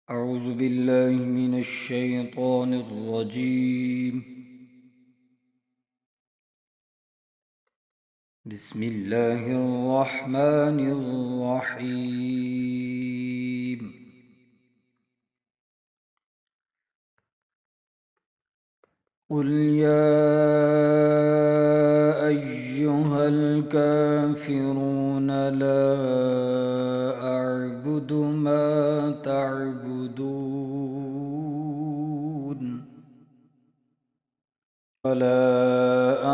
أعوذ بالله من الشيطان الرجيم. بسم الله الرحمن الرحيم. قل يا أيها الكافرون لا أعبد ما تعبدون ولا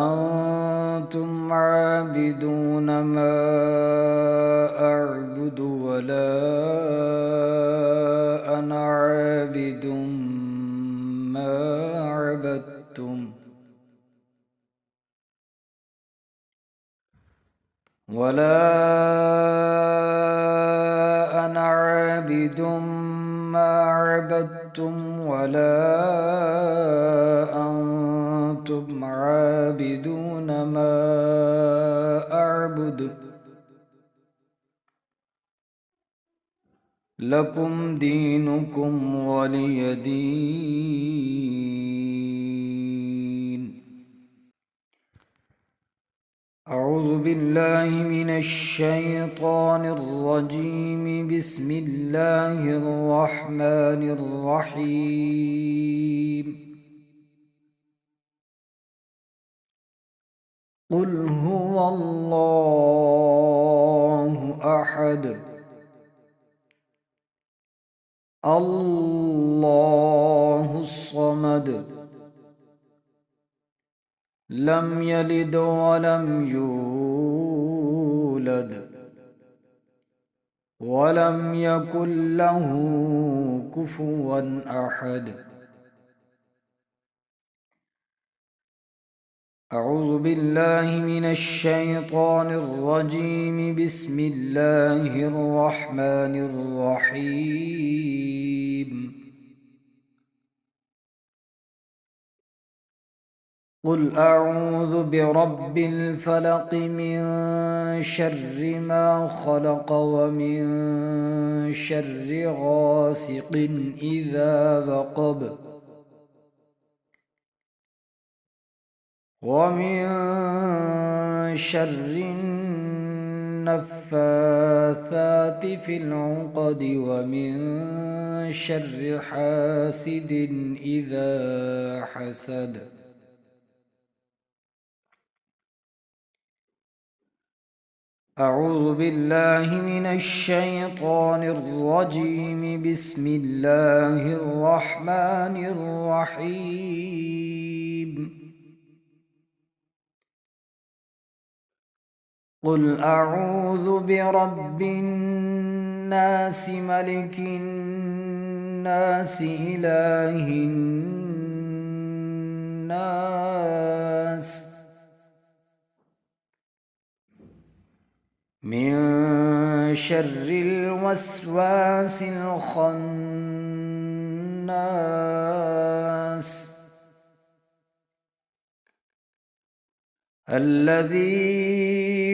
أنتم عابدون ما أعبد ولا أنا عابد ما عبدتم ولا أنا عابد ما عبدتم ولا أنتم عابدون ما أعبد لكم دينكم ولي دين. أعوذ بالله من الشيطان الرجيم. بسم الله الرحمن الرحيم. قل هو الله أحد الله الصمد لم يلد ولم يولد ولم يكن له كفوا أحد. أعوذ بالله من الشيطان الرجيم. بسم الله الرحمن الرحيم. قل أعوذ برب الفلق من شر ما خلق ومن شر غاسق إذا وقب ومن شر النفاثات في العقد ومن شر حاسد إذا حسد. أعوذ بالله من الشيطان الرجيم. بسم الله الرحمن الرحيم. قل أعوذ برب الناس ملك الناس إله الناس من شر الوسواس الخناس الذي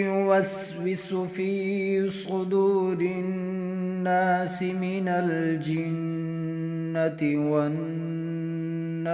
يوسوس في صدور الناس من الجنة والناس.